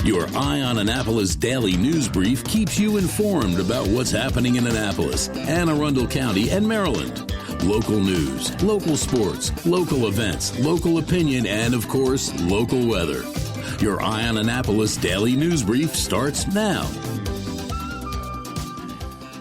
Your Eye on Annapolis daily news brief keeps you informed about what's happening in Annapolis, Anne Arundel County, and Maryland. Local news, local sports, local events, local opinion, and, of course, local weather. Your Eye on Annapolis daily news brief starts now.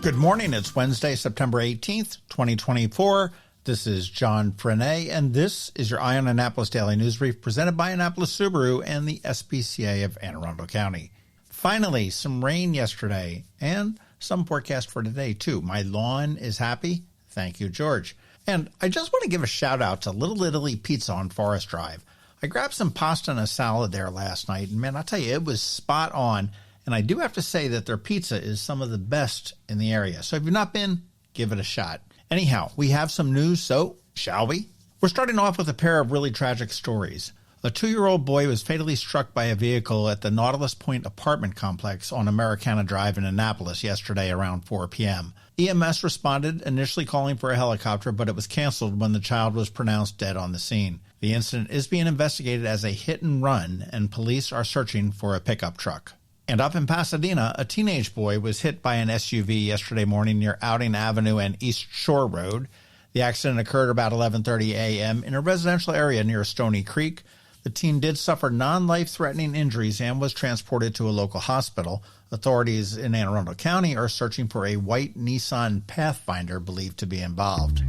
Good morning. It's Wednesday, September 18th, 2024. This is John Frenaye, and this is your Eye on Annapolis Daily News Brief presented by Annapolis Subaru and the SPCA of Anne Arundel County. Finally, some rain yesterday and some forecast for today, too. My lawn is happy. Thank you, George. And I just want to give a shout out to Little Italy Pizza on Forest Drive. I grabbed some pasta and a salad there last night, and man, I'll tell you, it was spot on. And I do have to say that their pizza is some of the best in the area. So if you've not been, give it a shot. Anyhow, we have some news, so shall we? We're starting off with a pair of really tragic stories. A 2-year-old boy was fatally struck by a vehicle at the Nautilus Point apartment complex on Americana Drive in Annapolis yesterday around 4 p.m. EMS responded, initially calling for a helicopter, but it was canceled when the child was pronounced dead on the scene. The incident is being investigated as a hit and run, and police are searching for a pickup truck. And up in Pasadena, a teenage boy was hit by an SUV yesterday morning near Outing Avenue and East Shore Road. The accident occurred about 11:30 a.m. in a residential area near Stony Creek. The teen did suffer non-life-threatening injuries and was transported to a local hospital. Authorities in Anne Arundel County are searching for a white Nissan Pathfinder believed to be involved.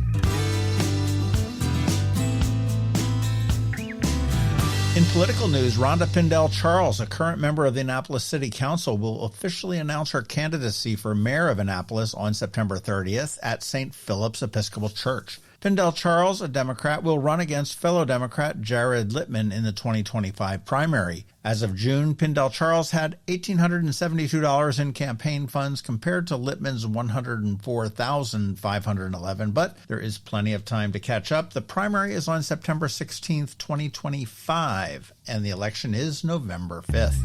In political news, Rhonda Pindell Charles, a current member of the Annapolis City Council, will officially announce her candidacy for mayor of Annapolis on September 30th at St. Philip's Episcopal Church. Pindell Charles, a Democrat, will run against fellow Democrat Jared Littmann in the 2025 primary. As of June, Pindell Charles had $1,872 in campaign funds compared to Littmann's $104,511, but there is plenty of time to catch up. The primary is on September 16th, 2025, and the election is November 5th.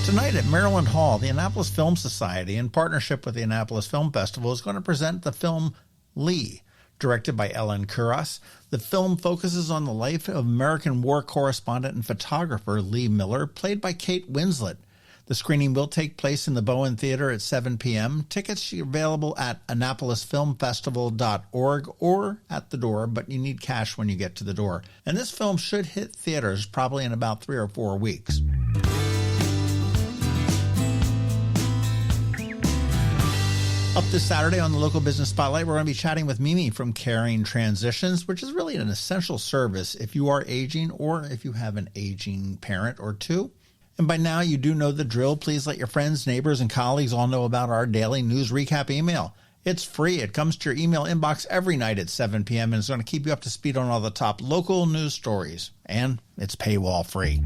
Tonight at Maryland Hall, the Annapolis Film Society, in partnership with the Annapolis Film Festival, is going to present the film Lee, directed by Ellen Kuras. The film focuses on the life of American war correspondent and photographer Lee Miller, played by Kate Winslet. The screening will take place in the Bowen Theater at 7 p.m. Tickets are available at AnnapolisFilmFestival.org or at the door, but you need cash when you get to the door. And this film should hit theaters probably in about 3 or 4 weeks. Up this Saturday on the Local Business Spotlight, we're going to be chatting with Mimi from Caring Transitions, which is really an essential service if you are aging or if you have an aging parent or two. And by now, you do know the drill. Please let your friends, neighbors, and colleagues all know about our daily news recap email. It's free. It comes to your email inbox every night at 7 p.m. and it's going to keep you up to speed on all the top local news stories. And it's paywall free.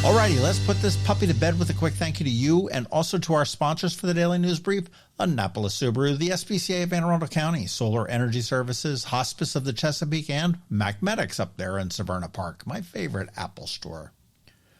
Alrighty, let's put this puppy to bed with a quick thank you to you and also to our sponsors for the Daily News Brief, Annapolis Subaru, the SPCA of Anne Arundel County, Solar Energy Services, Hospice of the Chesapeake, and Macmedics up there in Severna Park, my favorite Apple store.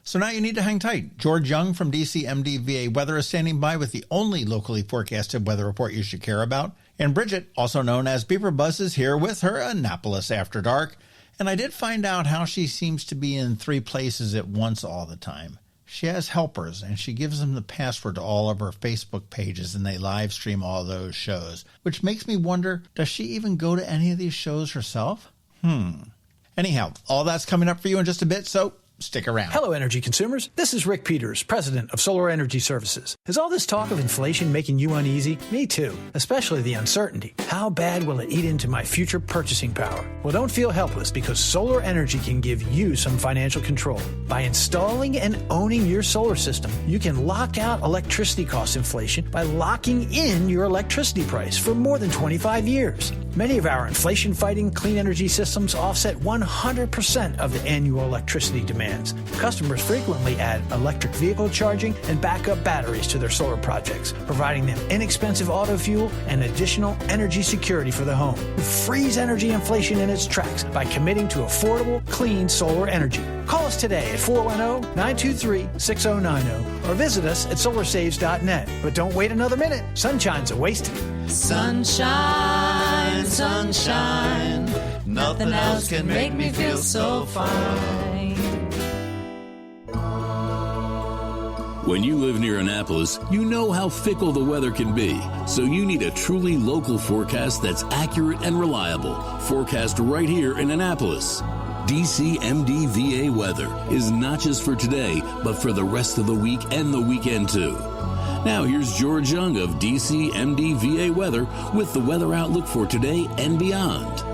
So now you need to hang tight. George Young from DCMD VA Weather is standing by with the only locally forecasted weather report you should care about. And Bridget, also known as BeeprBuzz, is here with her Annapolis After Dark. And I did find out how she seems to be in 3 places at once all the time. She has helpers, and she gives them the password to all of her Facebook pages, and they live stream all those shows, which makes me wonder, does she even go to any of these shows herself? Anyhow, all that's coming up for you in just a bit, so stick around. Hello, energy consumers. This is Rick Peters, president of Solar Energy Services. Is all this talk of inflation making you uneasy? Me too, especially the uncertainty. How bad will it eat into my future purchasing power? Well, don't feel helpless because solar energy can give you some financial control. By installing and owning your solar system, you can lock out electricity cost inflation by locking in your electricity price for more than 25 years. Many of our inflation-fighting clean energy systems offset 100% of the annual electricity demands. Customers frequently add electric vehicle charging and backup batteries to their solar projects, providing them inexpensive auto fuel and additional energy security for the home. Freeze energy inflation in its tracks by committing to affordable, clean solar energy. Call us today at 410-923-6090 or visit us at solarsaves.net. But don't wait another minute. Sunshine's a wasted. Sunshine sunshine, sunshine. Nothing else can make me feel so fine. When you live near Annapolis, you know how fickle the weather can be. So you need a truly local forecast that's accurate and reliable. Forecast right here in Annapolis. DCMDVA weather is not just for today, but for the rest of the week and the weekend too. Now here's George Young of DCMDVA weather with the weather outlook for today and beyond.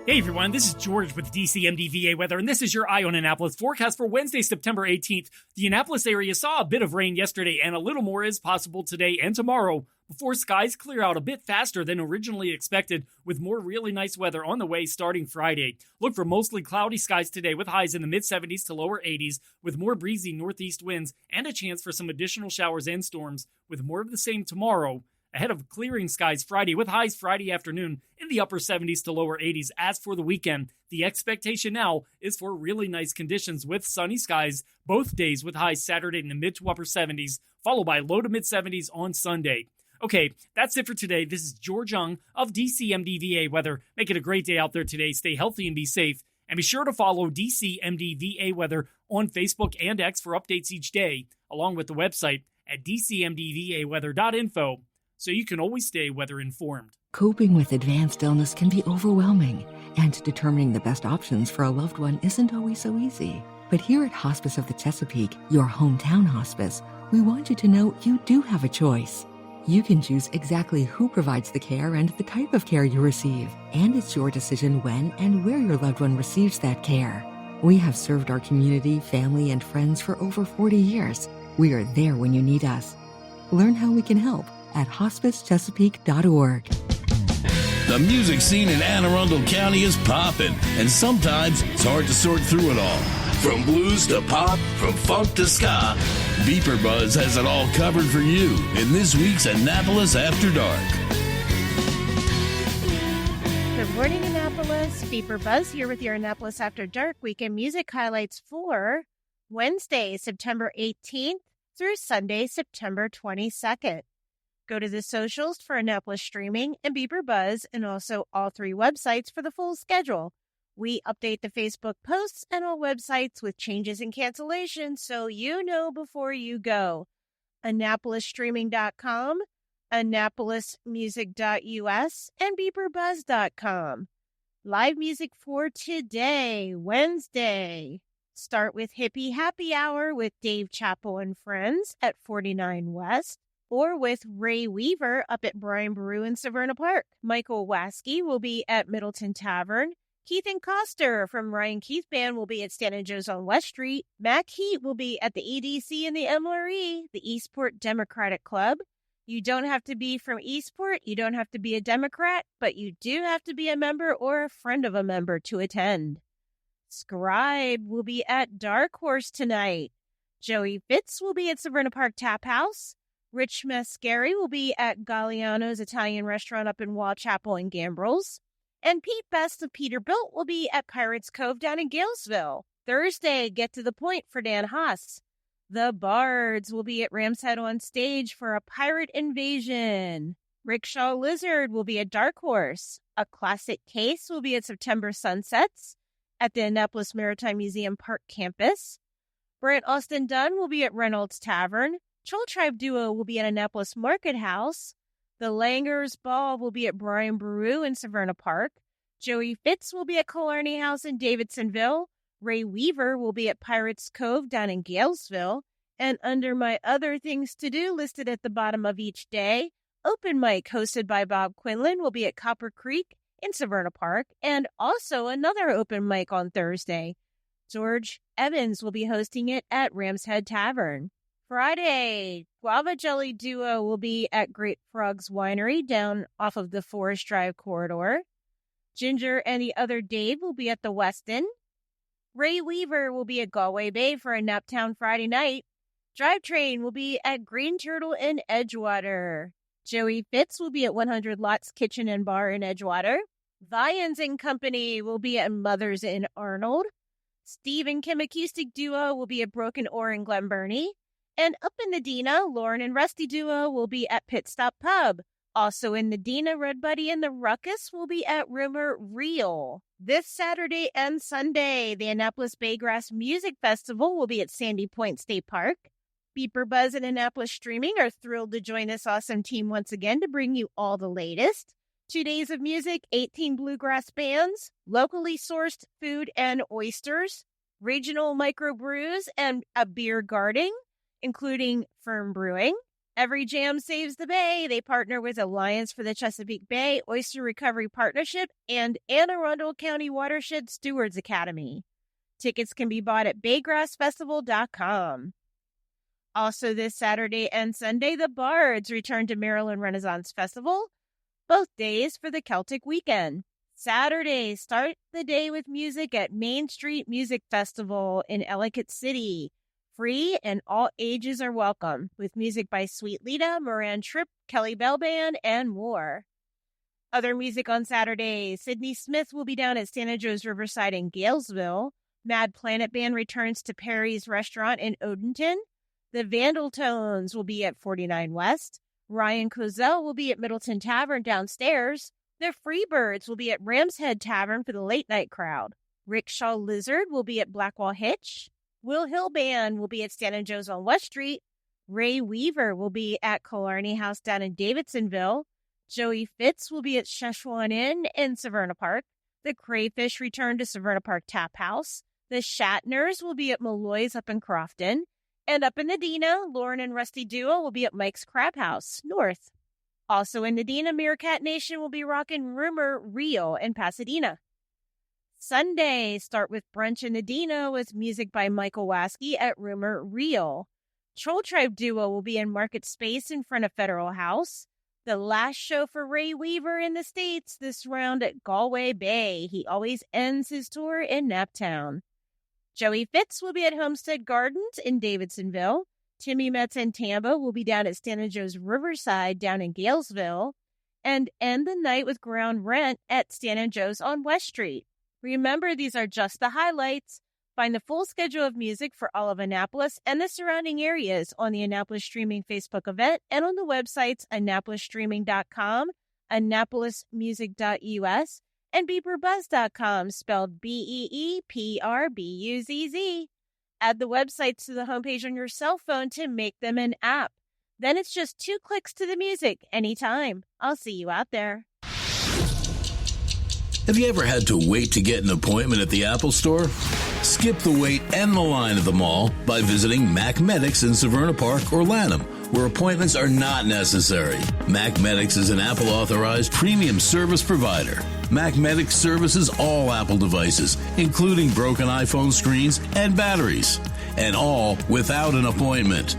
Hey everyone, this is George with DCMDVA weather, and this is your Eye on Annapolis forecast for Wednesday, September 18th. The Annapolis area saw a bit of rain yesterday, and a little more is possible today and tomorrow before skies clear out a bit faster than originally expected, with more really nice weather on the way starting Friday. Look for mostly cloudy skies today with highs in the mid-70s to lower 80s, with more breezy northeast winds and a chance for some additional showers and storms, with more of the same tomorrow. Ahead of clearing skies Friday with highs Friday afternoon in the upper 70s to lower 80s. As for the weekend, the expectation now is for really nice conditions with sunny skies both days with highs Saturday in the mid to upper 70s, followed by low to mid 70s on Sunday. Okay, that's it for today. This is George Young of DCMDVA Weather. Make it a great day out there today. Stay healthy and be safe. And be sure to follow DCMDVA Weather on Facebook and X for updates each day, along with the website at dcmdvaweather.info. So you can always stay weather informed. Coping with advanced illness can be overwhelming, and determining the best options for a loved one isn't always so easy. But here at Hospice of the Chesapeake, your hometown hospice, we want you to know you do have a choice. You can choose exactly who provides the care and the type of care you receive, and it's your decision when and where your loved one receives that care. We have served our community, family, and friends for over 40 years. We are there when you need us. Learn how we can help at hospicechesapeake.org. The music scene in Anne Arundel County is popping, and sometimes it's hard to sort through it all. From blues to pop, from funk to ska, BeeprBuzz has it all covered for you in this week's Annapolis After Dark. Good morning, Annapolis. BeeprBuzz here with your Annapolis After Dark weekend music highlights for Wednesday, September 18th through Sunday, September 22nd. Go to the socials for Annapolis Streaming and BeeprBuzz, and also all three websites for the full schedule. We update the Facebook posts and all websites with changes and cancellations, so you know before you go. AnnapolisStreaming.com, AnnapolisMusic.us, and BeeprBuzz.com. Live music for today, Wednesday. Start with Hippie Happy Hour with Dave Chappell and Friends at 49 West. Or with Ray Weaver up at Brian Baru in Severna Park. Michael Waskey will be at Middleton Tavern. Keith and Coster from Ryan Keith Band will be at Stan and Joe's on West Street. Mac Heat will be at the EDC and the MRE, the Eastport Democratic Club. You don't have to be from Eastport. You don't have to be a Democrat, but you do have to be a member or a friend of a member to attend. Scribe will be at Dark Horse tonight. Joey Fitz will be at Severna Park Tap House. Rich Mascari will be at Galliano's Italian Restaurant up in Wall Chapel and Gambrels. And Pete Best of Peterbilt will be at Pirates Cove down in Galesville. Thursday, Get to the Point for Dan Haas. The Bards will be at Ram's Head on Stage for a pirate invasion. Rickshaw Lizard will be at Dark Horse. A Classic Case will be at September Sunsets at the Annapolis Maritime Museum Park campus. Brant Austin Dunn will be at Reynolds Tavern. Troll Tribe Duo will be at Annapolis Market House. The Langers Ball will be at Brian Baru in Severna Park. Joey Fitz will be at Killarney House in Davidsonville. Ray Weaver will be at Pirates Cove down in Galesville. And under my other things to do listed at the bottom of each day, Open Mic hosted by Bob Quinlan will be at Copper Creek in Severna Park. And also another open mic on Thursday. George Evans will be hosting it at Ram's Head Tavern. Friday, Guava Jelly Duo will be at Great Frogs Winery down off of the Forest Drive corridor. Ginger and the Other Dave will be at the Westin. Ray Weaver will be at Galway Bay for a Naptown Friday night. Drivetrain will be at Green Turtle in Edgewater. Joey Fitz will be at 100 Lots Kitchen and Bar in Edgewater. Vians and Company will be at Mother's in Arnold. Steve and Kim Acoustic Duo will be at Broken Oar in Glen Burnie. And up in Medina, Lauren and Rusty Duo will be at Pit Stop Pub Also in Medina, Red Buddy and the Ruckus will be at Rumor Reel. This Saturday and Sunday, the Annapolis Baygrass Music Festival will be at Sandy Point State Park. BeeprBuzz and Annapolis Streaming are thrilled to join this awesome team once again to bring you all the latest. 2 days of music, 18 bluegrass bands, locally sourced food and oysters, regional microbrews, and a beer garden, including Firm Brewing. Every Jam Saves the Bay. They partner with Alliance for the Chesapeake Bay Oyster Recovery Partnership and Anne Arundel County Watershed Stewards Academy. Tickets can be bought at baygrassfestival.com. Also this Saturday and Sunday, the Bards return to Maryland Renaissance Festival, both days for the Celtic Weekend. Saturday, start the day with music at Main Street Music Festival in Ellicott City. Free and all ages are welcome, with music by Sweet Lita, Moran Tripp, Kelly Bell Band, and more. Other music on Saturday, Sydney Smith will be down at Santa Joe's Riverside in Galesville. Mad Planet Band returns to Perry's Restaurant in Odenton. The Vandal Tones will be at 49 West. Ryan Cozell will be at Middleton Tavern downstairs. The Freebirds will be at Ram's Head Tavern for the late night crowd. Rickshaw Lizard will be at Blackwall Hitch. Will Hill Band will be at Santa Joe's on West Street. Ray Weaver will be at Killarney House down in Davidsonville. Joey Fitz will be at Szechuan Inn in Severna Park. The Crayfish return to Severna Park Tap House. The Shatners will be at Malloy's up in Crofton. And up in Medina, Lauren and Rusty Duo will be at Mike's Crab House, North. Also in Medina, Meerkat Nation will be rocking Rumor Reel in Pasadena. Sunday, start with brunch in Medina with music by Michael Waskey at Rumor Reel. Troll Tribe Duo will be in Market Space in front of Federal House. The last show for Ray Weaver in the States this round at Galway Bay. He always ends his tour in Naptown. Joey Fitz will be at Homestead Gardens in Davidsonville. Timmy Metz and Tamba will be down at Santa Joe's Riverside down in Galesville. And end the night with Ground Rent at Santa Joe's on West Street. Remember, these are just the highlights. Find the full schedule of music for all of Annapolis and the surrounding areas on the Annapolis Streaming Facebook event and on the websites AnnapolisStreaming.com, AnnapolisMusic.us, and BeeprBuzz.com, spelled BeeprBuzz. Add the websites to the homepage on your cell phone to make them an app. Then it's just 2 clicks to the music anytime. I'll see you out there. Have you ever had to wait to get an appointment at the Apple Store? Skip the wait and the line at the mall by visiting Mac Medics in Severna Park or Lanham, where appointments are not necessary. Mac Medics is an Apple-authorized premium service provider. Mac Medics services all Apple devices, including broken iPhone screens and batteries, and all without an appointment.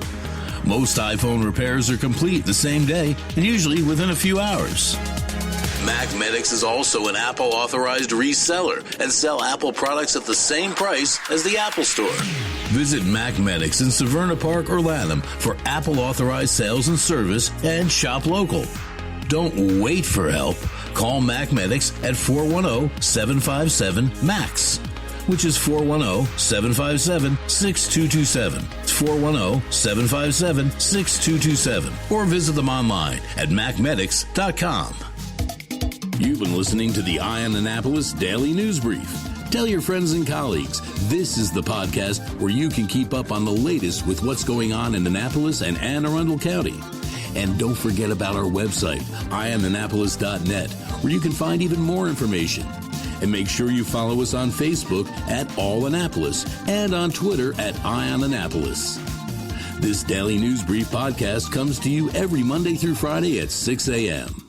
Most iPhone repairs are complete the same day and usually within a few hours. Mac Medics is also an Apple-authorized reseller and sell Apple products at the same price as the Apple Store. Visit Mac Medics in Severna Park or Lanham for Apple-authorized sales and service and shop local. Don't wait for help. Call Mac Medics at 410-757-MAX, which is 410-757-6227. It's 410-757-6227. Or visit them online at macmedics.com. You've been listening to the Eye on Annapolis Daily News Brief. Tell your friends and colleagues, this is the podcast where you can keep up on the latest with what's going on in Annapolis and Anne Arundel County. And don't forget about our website, eyeonannapolis.net, where you can find even more information. And make sure you follow us on Facebook at All Annapolis and on Twitter at Eye on Annapolis. This Daily News Brief podcast comes to you every Monday through Friday at 6 a.m.